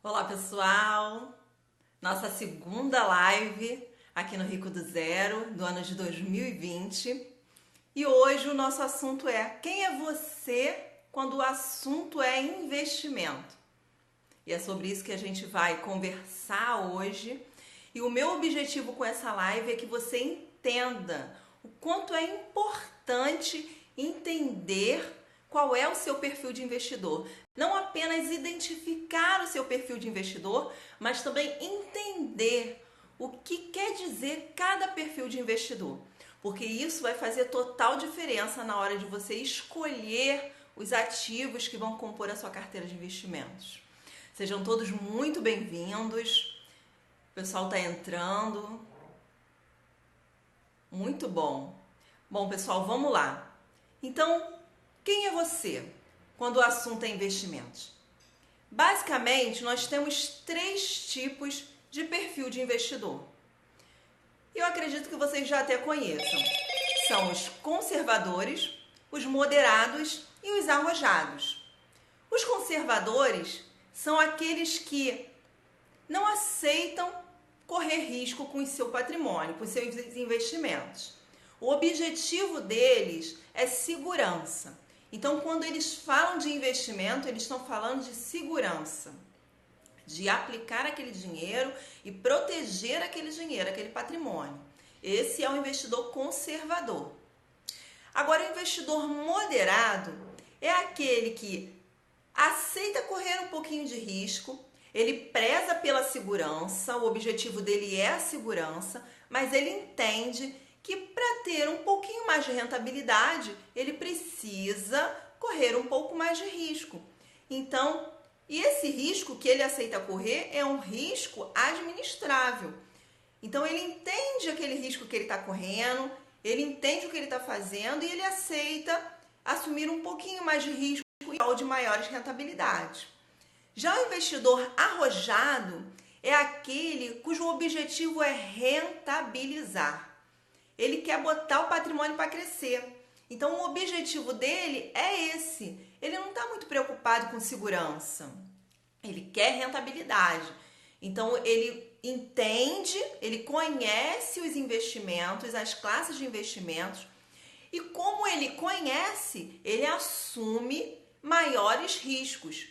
Olá pessoal, nossa segunda live aqui no Rico do Zero do ano de 2020 e hoje o nosso assunto é: quem é você quando o assunto é investimento? E é sobre isso que a gente vai conversar hoje. E o meu objetivo com essa live é que você entenda o quanto é importante entender qual é o seu perfil de investidor. Não apenas identificar o seu perfil de investidor, mas também entender o que quer dizer cada perfil de investidor. Porque isso vai fazer total diferença na hora de você escolher os ativos que vão compor a sua carteira de investimentos. Sejam todos muito bem-vindos. O pessoal está entrando. Muito bom. Bom, pessoal, vamos lá. Então, quem é você quando o assunto é investimentos? Basicamente, nós temos três tipos de perfil de investidor. Eu acredito que vocês já até conheçam. São os conservadores, os moderados e os arrojados. Os conservadores são aqueles que não aceitam correr risco com o seu patrimônio, com os seus investimentos. O objetivo deles é segurança. Então, quando eles falam de investimento, eles estão falando de segurança, de aplicar aquele dinheiro e proteger aquele dinheiro, aquele patrimônio. Esse é o investidor conservador. Agora, o investidor moderado é aquele que aceita correr um pouquinho de risco, ele preza pela segurança, o objetivo dele é a segurança, mas ele entende que para ter um pouquinho mais de rentabilidade, ele precisa correr um pouco mais de risco. Então, e esse risco que ele aceita correr é um risco administrável. Então, ele entende aquele risco que ele está correndo, ele entende o que ele está fazendo e ele aceita assumir um pouquinho mais de risco em prol de maiores rentabilidades. Já o investidor arrojado é aquele cujo objetivo é rentabilizar. Ele quer botar o patrimônio para crescer. Então, o objetivo dele é esse. Ele não está muito preocupado com segurança. Ele quer rentabilidade. Então, ele entende, ele conhece os investimentos, as classes de investimentos. E como ele conhece, ele assume maiores riscos,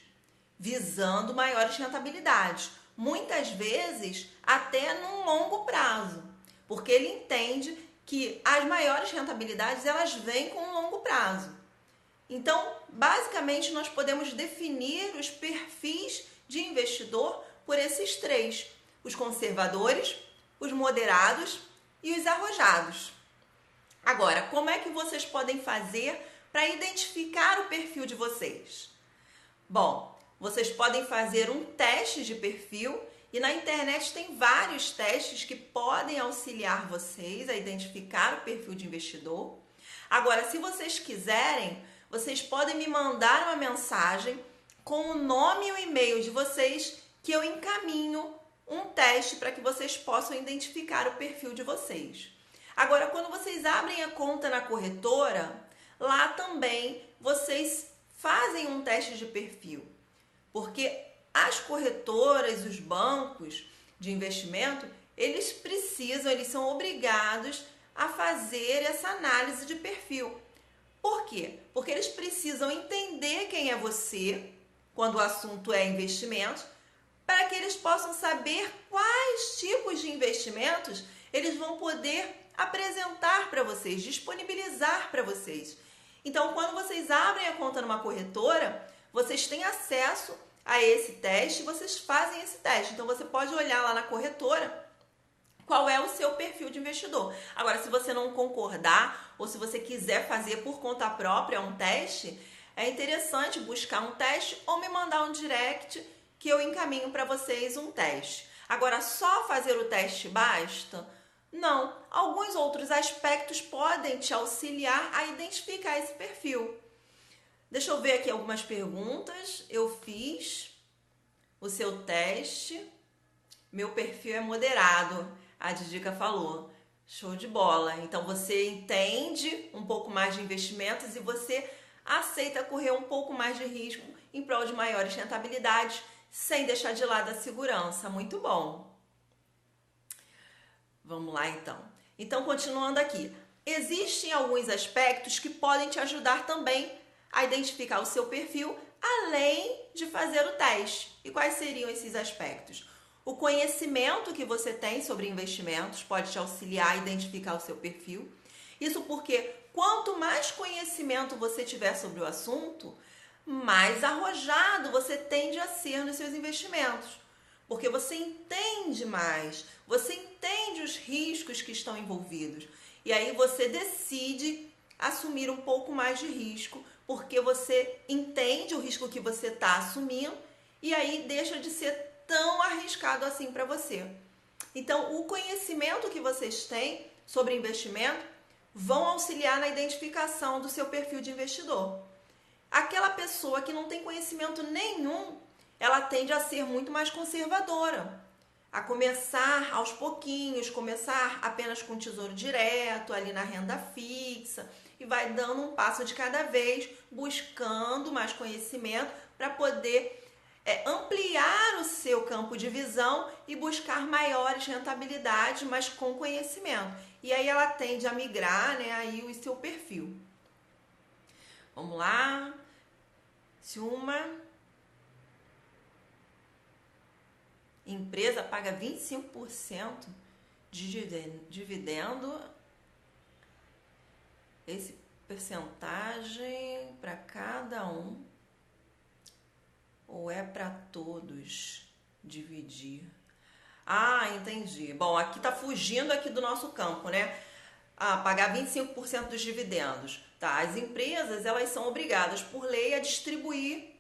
visando maiores rentabilidades. Muitas vezes, até num longo prazo. Porque ele entende que as maiores rentabilidades elas vêm com um longo prazo. Então, basicamente, nós podemos definir os perfis de investidor por esses três: os conservadores, os moderados e os arrojados. Agora, como é que vocês podem fazer para identificar o perfil de vocês? Bom, vocês podem fazer um teste de perfil. E na internet tem vários testes que podem auxiliar vocês a identificar o perfil de investidor. Agora, se vocês quiserem, vocês podem me mandar uma mensagem com o nome e o e-mail de vocês que eu encaminho um teste para que vocês possam identificar o perfil de vocês. Agora, quando vocês abrem a conta na corretora, lá também vocês fazem um teste de perfil. Porque as corretoras, os bancos de investimento, eles são obrigados a fazer essa análise de perfil. Por quê? Porque eles precisam entender quem é você quando o assunto é investimento, para que eles possam saber quais tipos de investimentos eles vão poder apresentar para vocês, disponibilizar para vocês. Então, quando vocês abrem a conta numa corretora, vocês têm acesso a esse teste, vocês fazem esse teste. Então, você pode olhar lá na corretora qual é o seu perfil de investidor. Agora, se você não concordar ou se você quiser fazer por conta própria um teste, é interessante buscar um teste ou me mandar um direct que eu encaminho para vocês um teste. Agora, só fazer o teste basta? Não. Alguns outros aspectos podem te auxiliar a identificar esse perfil. Deixa eu ver aqui algumas perguntas. Eu fiz o seu teste. Meu perfil é moderado, a Didica falou. Show de bola. Então você entende um pouco mais de investimentos e você aceita correr um pouco mais de risco em prol de maiores rentabilidades, sem deixar de lado a segurança. Muito bom. Vamos lá, então. Então, continuando aqui. Existem alguns aspectos que podem te ajudar também a identificar o seu perfil, além de fazer o teste. E quais seriam esses aspectos? O conhecimento que você tem sobre investimentos pode te auxiliar a identificar o seu perfil. Isso porque quanto mais conhecimento você tiver sobre o assunto, mais arrojado você tende a ser nos seus investimentos. Porque você entende mais, você entende os riscos que estão envolvidos. E aí você decide assumir um pouco mais de risco, porque você entende o risco que você está assumindo e aí deixa de ser tão arriscado assim para você. Então, o conhecimento que vocês têm sobre investimento vão auxiliar na identificação do seu perfil de investidor. Aquela pessoa que não tem conhecimento nenhum, ela tende a ser muito mais conservadora, a começar aos pouquinhos, começar apenas com tesouro direto, ali na renda fixa, e vai dando um passo de cada vez, buscando mais conhecimento para poder ampliar o seu campo de visão e buscar maiores rentabilidades, mas com conhecimento. E aí ela tende a migrar, né, aí o seu perfil. Vamos lá. Se uma empresa paga 25% de dividendo, esse percentagem para cada um ou é para todos dividir? Ah, entendi. Bom, aqui tá fugindo aqui do nosso campo, né? Pagar 25% dos dividendos. Tá, as empresas, elas são obrigadas por lei a distribuir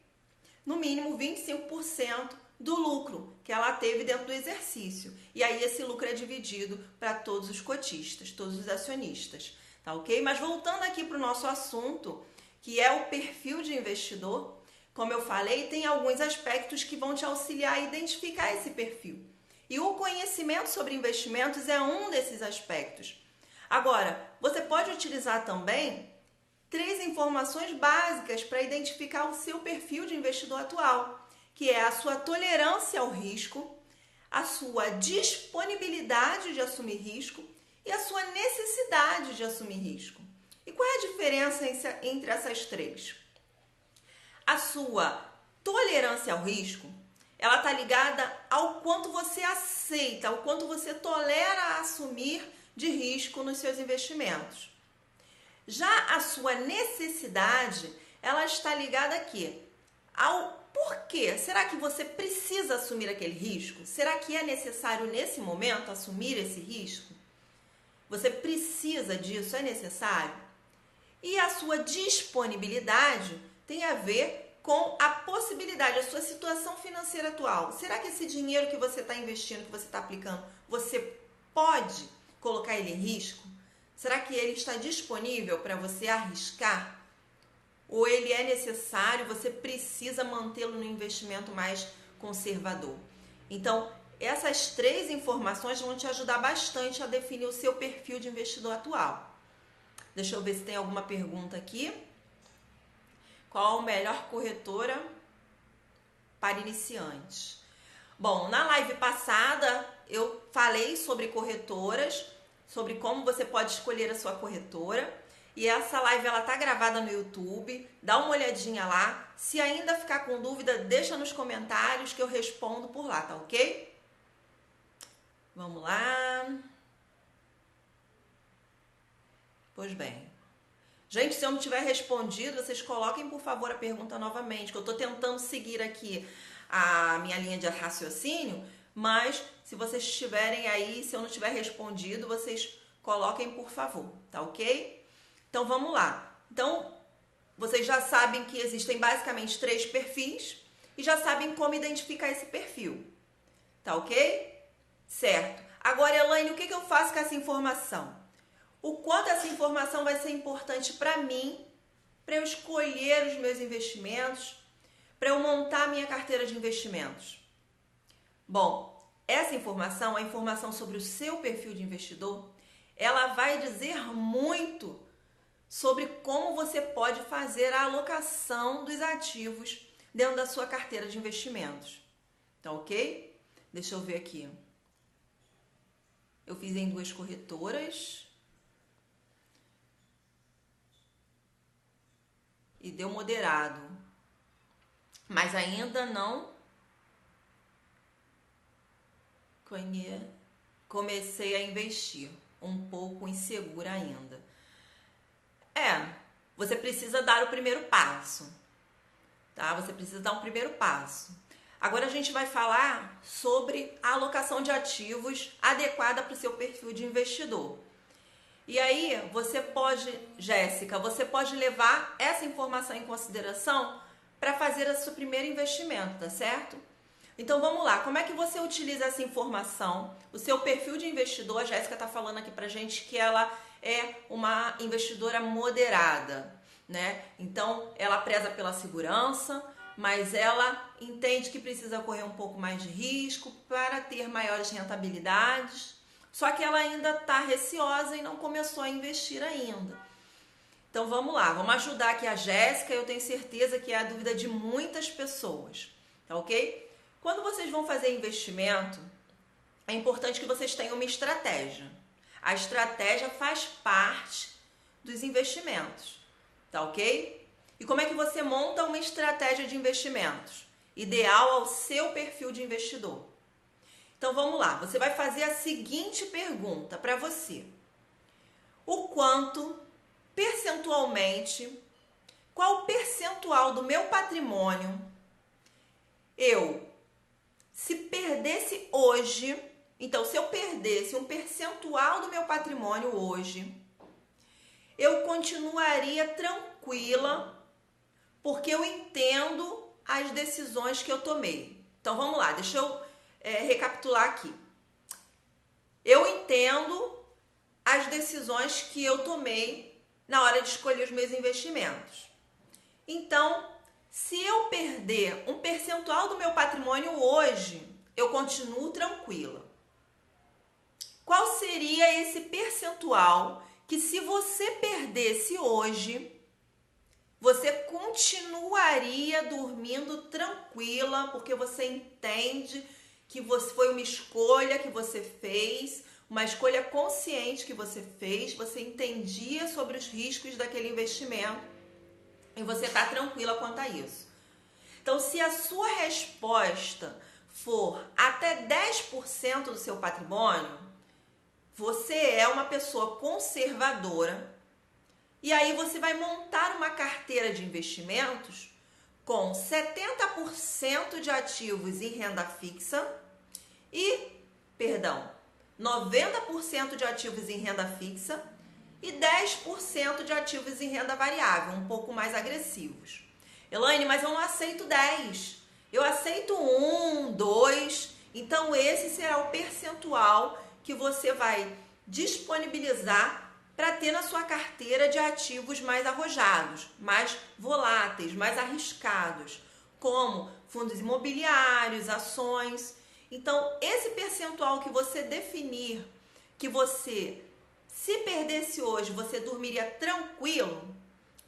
no mínimo 25% do lucro que ela teve dentro do exercício. E aí esse lucro é dividido para todos os cotistas, todos os acionistas, tá ok? Mas voltando aqui para o nosso assunto, que é o perfil de investidor, como eu falei, tem alguns aspectos que vão te auxiliar a identificar esse perfil. E o conhecimento sobre investimentos é um desses aspectos. Agora, você pode utilizar também 3 informações básicas para identificar o seu perfil de investidor atual, que é a sua tolerância ao risco, a sua disponibilidade de assumir risco e a sua necessidade de assumir risco. E qual é a diferença entre essas 3? A sua tolerância ao risco, ela está ligada ao quanto você aceita, ao quanto você tolera assumir de risco nos seus investimentos. Já a sua necessidade, ela está ligada aqui ao porquê. Será que você precisa assumir aquele risco? Será que é necessário nesse momento assumir esse risco? Você precisa disso? É necessário? E a sua disponibilidade tem a ver com a possibilidade, a sua situação financeira atual. Será que esse dinheiro que você está investindo, que você está aplicando, você pode colocar ele em risco? Será que ele está disponível para você arriscar? Ou ele é necessário, você precisa mantê-lo no investimento mais conservador? Então, essas 3 informações vão te ajudar bastante a definir o seu perfil de investidor atual. Deixa eu ver se tem alguma pergunta aqui. Qual a melhor corretora para iniciantes? Bom, na live passada eu falei sobre corretoras, sobre como você pode escolher a sua corretora. E essa live ela tá gravada no YouTube, dá uma olhadinha lá. Se ainda ficar com dúvida, deixa nos comentários que eu respondo por lá, tá ok? Vamos lá. Pois bem. Gente, se eu não tiver respondido, vocês coloquem, por favor, a pergunta novamente, que eu tô tentando seguir aqui a minha linha de raciocínio, mas se vocês estiverem aí, se eu não tiver respondido, vocês coloquem, por favor, tá ok? Então, vamos lá. Então, vocês já sabem que existem basicamente 3 perfis e já sabem como identificar esse perfil, tá ok? Certo. Agora, Elaine, o que eu faço com essa informação? O quanto essa informação vai ser importante para mim, para eu escolher os meus investimentos, para eu montar a minha carteira de investimentos? Bom, essa informação, a informação sobre o seu perfil de investidor, ela vai dizer muito sobre como você pode fazer a alocação dos ativos dentro da sua carteira de investimentos. tá ok? Deixa eu ver aqui. Eu fiz em 2 corretoras. E deu moderado. Mas ainda não comecei a investir. Um pouco insegura ainda. Você precisa dar o primeiro passo. Tá? Você precisa dar um primeiro passo. Agora a gente vai falar sobre a alocação de ativos adequada para o seu perfil de investidor. E aí, você pode, Jéssica, você pode levar essa informação em consideração para fazer o seu primeiro investimento, tá certo? Então vamos lá, como é que você utiliza essa informação? O seu perfil de investidor, a Jéssica está falando aqui pra gente que ela é uma investidora moderada, né? Então ela preza pela segurança, mas ela entende que precisa correr um pouco mais de risco para ter maiores rentabilidades. Só que ela ainda está receosa e não começou a investir ainda. Então vamos lá, vamos ajudar aqui a Jéssica. Eu tenho certeza que é a dúvida de muitas pessoas, tá ok? Quando vocês vão fazer investimento, é importante que vocês tenham uma estratégia. A estratégia faz parte dos investimentos, tá ok? E como é que você monta uma estratégia de investimentos? Ideal ao seu perfil de investidor. Então vamos lá, você vai fazer a seguinte pergunta para você. O quanto, percentualmente, qual o percentual do meu patrimônio se perdesse hoje, então se eu perdesse um percentual do meu patrimônio hoje, eu continuaria tranquila porque eu entendo as decisões que eu tomei. Então vamos lá, deixa eu recapitular aqui. Eu entendo as decisões que eu tomei na hora de escolher os meus investimentos. Então, se eu perder um percentual do meu patrimônio hoje, eu continuo tranquila. Qual seria esse percentual que, se você perdesse hoje, você continuaria dormindo tranquila, porque você entende que foi uma escolha que você fez, uma escolha consciente que você fez, você entendia sobre os riscos daquele investimento e você está tranquila quanto a isso. Então, se a sua resposta for até 10% do seu patrimônio, você é uma pessoa conservadora e aí você vai montar uma carteira de investimentos com 70% de ativos em renda fixa e, 90% de ativos em renda fixa e 10% de ativos em renda variável, um pouco mais agressivos. Elaine, mas eu não aceito 10. Eu aceito 1, 2. Então, esse será o percentual que você vai disponibilizar para ter na sua carteira de ativos mais arrojados, mais voláteis, mais arriscados, como fundos imobiliários, ações. Então, esse percentual que você definir, que você, se perdesse hoje, você dormiria tranquilo,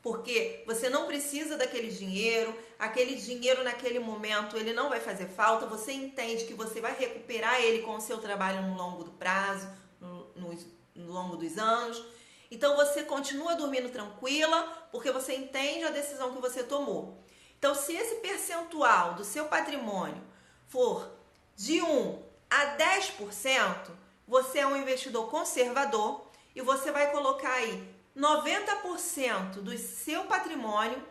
porque você não precisa daquele dinheiro, aquele dinheiro naquele momento ele não vai fazer falta, você entende que você vai recuperar ele com o seu trabalho no longo do prazo, no longo dos anos. Então você continua dormindo tranquila, porque você entende a decisão que você tomou. Então, se esse percentual do seu patrimônio for de 1 a 10%, você é um investidor conservador e você vai colocar aí 90% do seu patrimônio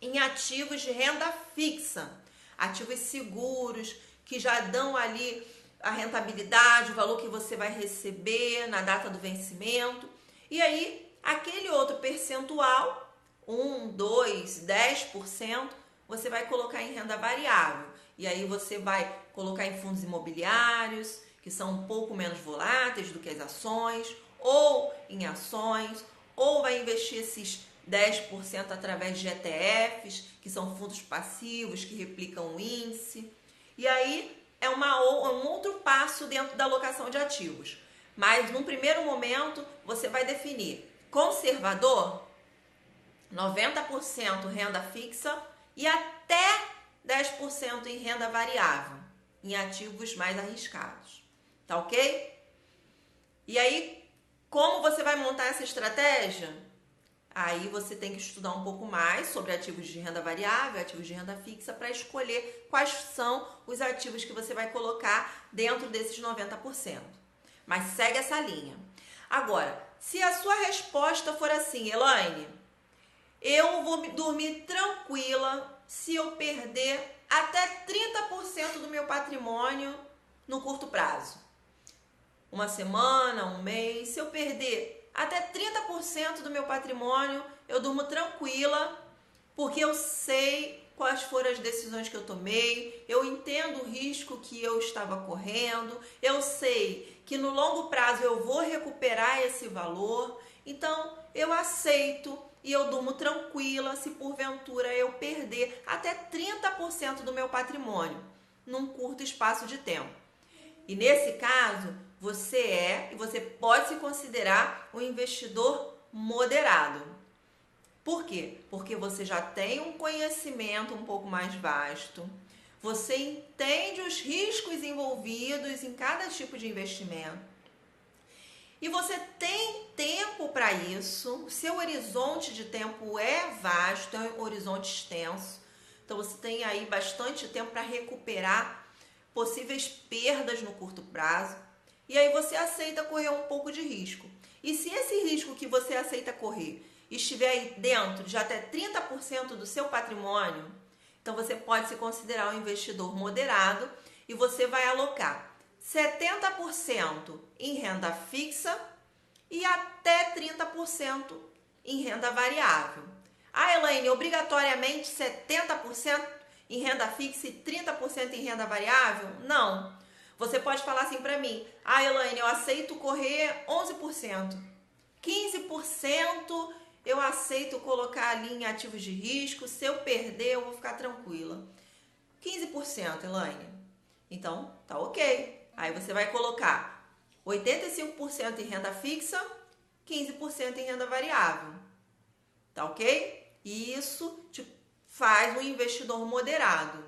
em ativos de renda fixa, ativos seguros, que já dão ali a rentabilidade, o valor que você vai receber na data do vencimento. E aí, aquele outro percentual, 1, 2, 10%, você vai colocar em renda variável. E aí você vai colocar em fundos imobiliários, que são um pouco menos voláteis do que as ações, ou em ações, ou vai investir esses 10% através de ETFs, que são fundos passivos, que replicam o índice. E aí é um outro passo dentro da alocação de ativos. Mas, num primeiro momento, você vai definir conservador, 90% renda fixa e até 10% em renda variável. em ativos mais arriscados. Tá ok? E aí, como você vai montar essa estratégia? Aí você tem que estudar um pouco mais sobre ativos de renda variável, ativos de renda fixa, para escolher quais são os ativos que você vai colocar dentro desses 90%. Mas segue essa linha. Agora, se a sua resposta for assim, Elaine, eu vou dormir tranquila se eu perder até 30% do meu patrimônio no curto prazo. Uma semana, um mês, se eu perder até 30% do meu patrimônio, eu durmo tranquila, porque eu sei quais foram as decisões que eu tomei, eu entendo o risco que eu estava correndo, eu sei que no longo prazo eu vou recuperar esse valor, então eu aceito e eu durmo tranquila se porventura eu perder até 30% do meu patrimônio num curto espaço de tempo. E nesse caso, você pode se considerar um investidor moderado. Por quê? Porque você já tem um conhecimento um pouco mais vasto, você entende os riscos envolvidos em cada tipo de investimento e você tem tempo para isso. O seu horizonte de tempo é vasto, é um horizonte extenso, então você tem aí bastante tempo para recuperar possíveis perdas no curto prazo. E aí você aceita correr um pouco de risco. E se esse risco que você aceita correr estiver aí dentro de até 30% do seu patrimônio, então você pode se considerar um investidor moderado e você vai alocar 70% em renda fixa e até 30% em renda variável. Ah, Elaine, obrigatoriamente 70% em renda fixa e 30% em renda variável? Não. Você pode falar assim para mim: ah, Elaine, eu aceito correr 11%. 15% eu aceito colocar ali em ativos de risco. Se eu perder, eu vou ficar tranquila. 15%, Elaine. Então, tá ok. Aí você vai colocar 85% em renda fixa, 15% em renda variável. Tá ok? E isso te faz um investidor moderado.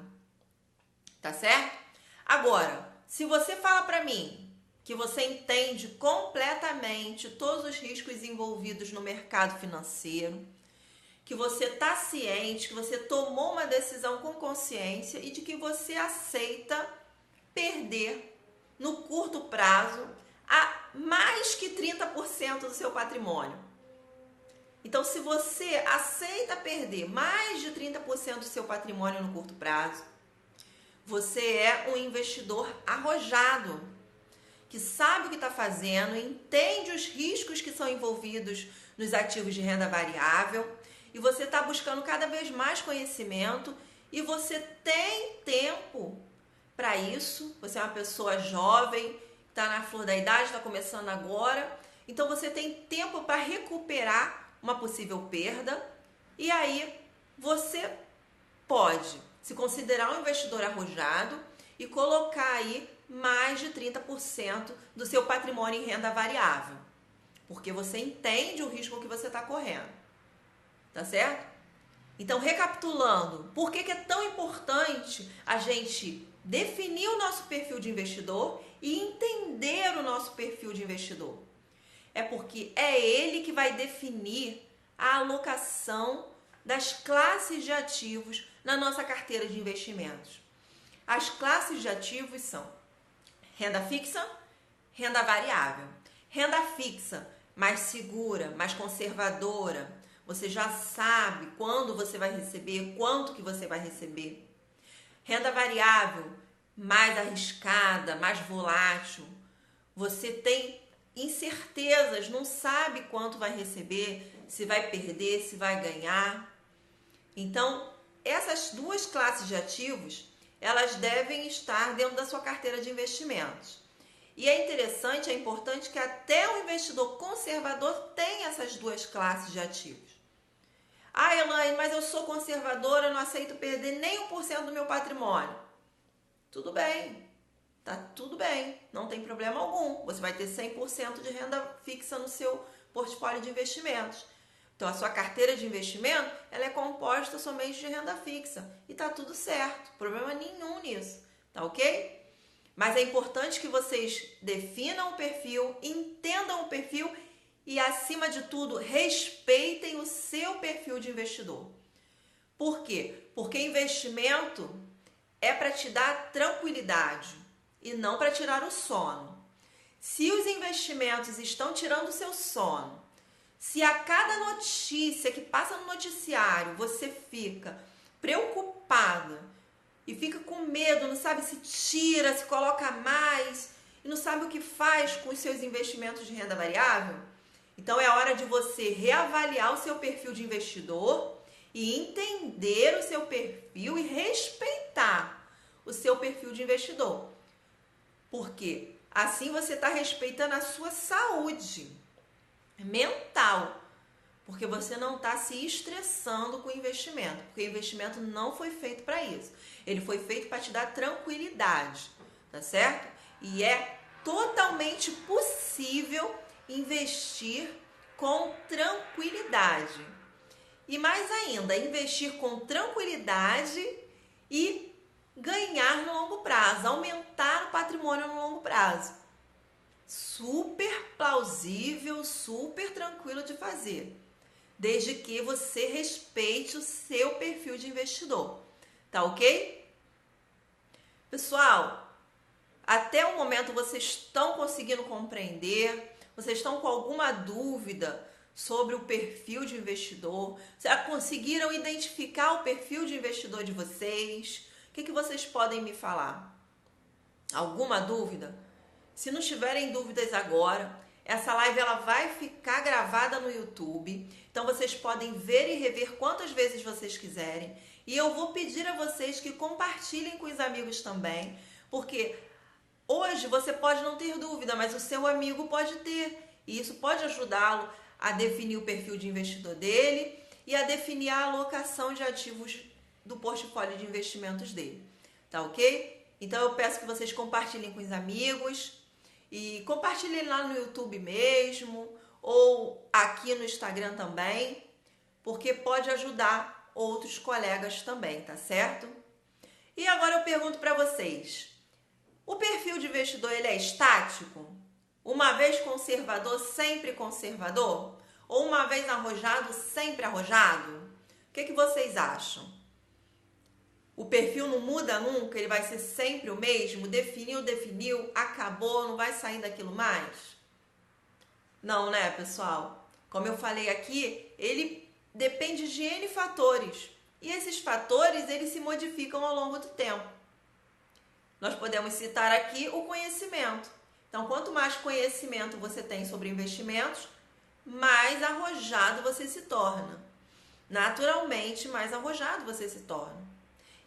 Tá certo? Agora, se você fala para mim que você entende completamente todos os riscos envolvidos no mercado financeiro, que você está ciente, que você tomou uma decisão com consciência e de que você aceita perder no curto prazo a mais que 30% do seu patrimônio. Então, se você aceita perder mais de 30% do seu patrimônio no curto prazo, você é um investidor arrojado, que sabe o que está fazendo, entende os riscos que são envolvidos nos ativos de renda variável, e você está buscando cada vez mais conhecimento e você tem tempo para isso. Você é uma pessoa jovem, está na flor da idade, está começando agora, então você tem tempo para recuperar uma possível perda, e aí você pode se considerar um investidor arrojado e colocar aí mais de 30% do seu patrimônio em renda variável, porque você entende o risco que você está correndo, tá certo? Então, recapitulando, por que é tão importante a gente definir o nosso perfil de investidor e entender o nosso perfil de investidor? É porque é ele que vai definir a alocação das classes de ativos na nossa carteira de investimentos. As classes de ativos são renda fixa, renda variável. Renda fixa, mais segura, mais conservadora. Você já sabe quando você vai receber, quanto que você vai receber. Renda variável, mais arriscada, mais volátil. Você tem incertezas, não sabe quanto vai receber, se vai perder, se vai ganhar. Então, essas duas classes de ativos, elas devem estar dentro da sua carteira de investimentos. E é interessante, é importante que até o investidor conservador tenha essas duas classes de ativos. Ah, Elaine, mas eu sou conservadora, eu não aceito perder nem 1% do meu patrimônio. Tudo bem, tá tudo bem, não tem problema algum. Você vai ter 100% de renda fixa no seu portfólio de investimentos. Então, a sua carteira de investimento, ela é composta somente de renda fixa. E tá tudo certo, problema nenhum nisso, tá ok? Mas é importante que vocês definam o perfil, entendam o perfil e, acima de tudo, respeitem o seu perfil de investidor. Por quê? Porque investimento é para te dar tranquilidade e não para tirar o sono. Se os investimentos estão tirando o seu sono, se a cada notícia que passa no noticiário você fica preocupada e fica com medo, não sabe se tira, se coloca mais e não sabe o que faz com os seus investimentos de renda variável, então é hora de você reavaliar o seu perfil de investidor e entender o seu perfil e respeitar o seu perfil de investidor. Porque assim você está respeitando a sua saúde mental. Porque você não está se estressando com o investimento. Porque o investimento não foi feito para isso. Ele foi feito para te dar tranquilidade. Tá certo? E é totalmente possível investir com tranquilidade. E mais ainda, investir com tranquilidade e ganhar no longo prazo, aumentar o patrimônio no longo prazo. Super plausível, super tranquilo de fazer, desde que você respeite o seu perfil de investidor, tá ok? Pessoal, até o momento vocês estão conseguindo compreender? Vocês estão com alguma dúvida sobre o perfil de investidor? Já conseguiram identificar o perfil de investidor de vocês? O que vocês podem me falar? Alguma dúvida? Se não tiverem dúvidas agora, essa live ela vai ficar gravada no YouTube. Então vocês podem ver e rever quantas vezes vocês quiserem. E eu vou pedir a vocês que compartilhem com os amigos também, porque hoje você pode não ter dúvida, mas o seu amigo pode ter. E isso pode ajudá-lo a definir o perfil de investidor dele e a definir a alocação de ativos do portfólio de investimentos dele. Tá ok? Então eu peço que vocês compartilhem com os amigos e compartilhem lá no YouTube mesmo ou aqui no Instagram também, porque pode ajudar outros colegas também, tá certo? E agora eu pergunto para vocês, o perfil de investidor ele é estático? Uma vez conservador, sempre conservador? Ou uma vez arrojado, sempre arrojado? O que vocês acham? O perfil não muda nunca? Ele vai ser sempre o mesmo? Definiu, acabou, não vai sair daquilo mais? Não, né, pessoal? Como eu falei aqui, ele depende de N fatores. E esses fatores, eles se modificam ao longo do tempo. Nós podemos citar aqui o conhecimento. Então, quanto mais conhecimento você tem sobre investimentos, mais arrojado você se torna. Naturalmente, mais arrojado você se torna.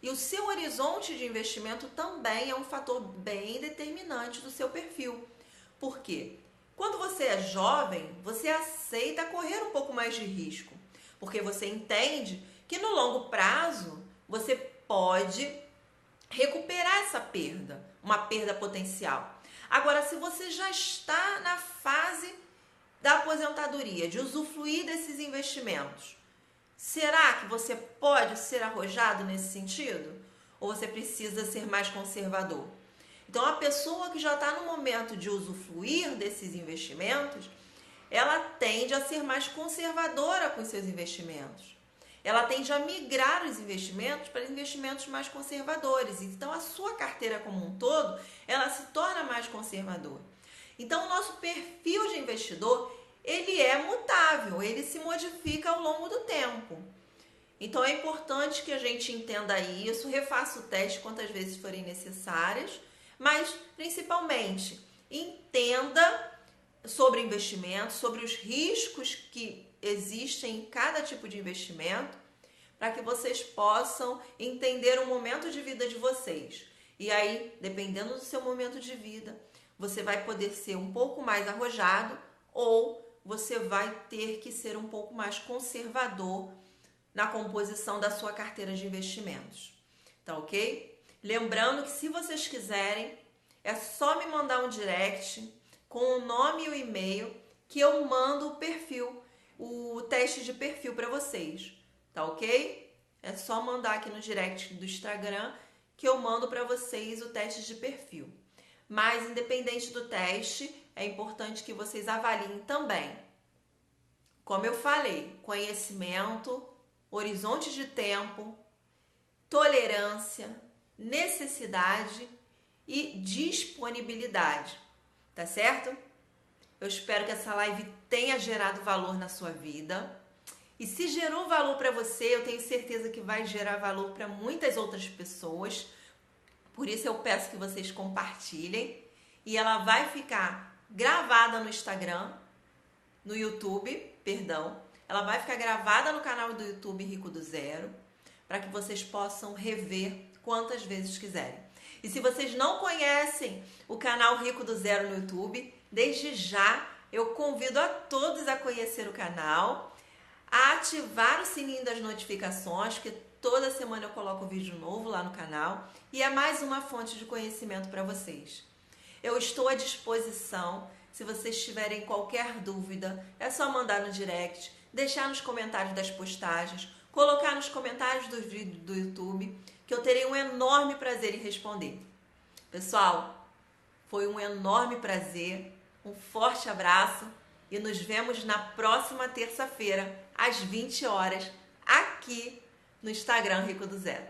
E o seu horizonte de investimento também é um fator bem determinante do seu perfil. Por quê? Quando você é jovem, você aceita correr um pouco mais de risco, porque você entende que no longo prazo você pode recuperar essa perda, uma perda potencial. Agora, se você já está na fase da aposentadoria, de usufruir desses investimentos, será que você pode ser arrojado nesse sentido? Ou você precisa ser mais conservador? Então, a pessoa que já está no momento de usufruir desses investimentos, ela tende a ser mais conservadora com seus investimentos. Ela tende a migrar os investimentos para investimentos mais conservadores. Então, a sua carteira como um todo, ela se torna mais conservadora. Então, o nosso perfil de investidor, ele é mutável, ele se modifica ao longo do tempo. Então, é importante que a gente entenda isso, refaça o teste quantas vezes forem necessárias, mas, principalmente, entenda sobre investimentos, sobre os riscos que existem em cada tipo de investimento, para que vocês possam entender o momento de vida de vocês. E aí, dependendo do seu momento de vida, você vai poder ser um pouco mais arrojado ou você vai ter que ser um pouco mais conservador na composição da sua carteira de investimentos. Tá ok? Lembrando que se vocês quiserem, é só me mandar um direct com o nome e o e-mail que eu mando o perfil, o teste de perfil para vocês, tá ok? É só mandar aqui no direct do Instagram que eu mando para vocês o teste de perfil. Mas independente do teste, é importante que vocês avaliem também. Como eu falei, conhecimento, horizonte de tempo, tolerância, necessidade e disponibilidade, tá certo? Eu espero que essa live tenha gerado valor na sua vida. E se gerou valor para você, eu tenho certeza que vai gerar valor para muitas outras pessoas. Por isso eu peço que vocês compartilhem. E ela vai ficar gravada no Instagram, no YouTube, perdão. Ela vai ficar gravada no canal do YouTube Rico do Zero, para que vocês possam rever quantas vezes quiserem. E se vocês não conhecem o canal Rico do Zero no YouTube, desde já eu convido a todos a conhecer o canal, a ativar o sininho das notificações, porque toda semana eu coloco vídeo novo lá no canal e é mais uma fonte de conhecimento para vocês. Eu estou à disposição, se vocês tiverem qualquer dúvida, é só mandar no direct, deixar nos comentários das postagens, colocar nos comentários dos vídeos do YouTube, que eu terei um enorme prazer em responder. Pessoal, foi um enorme prazer, um forte abraço e nos vemos na próxima terça-feira, às 20 horas, aqui no Instagram Rico do Zero.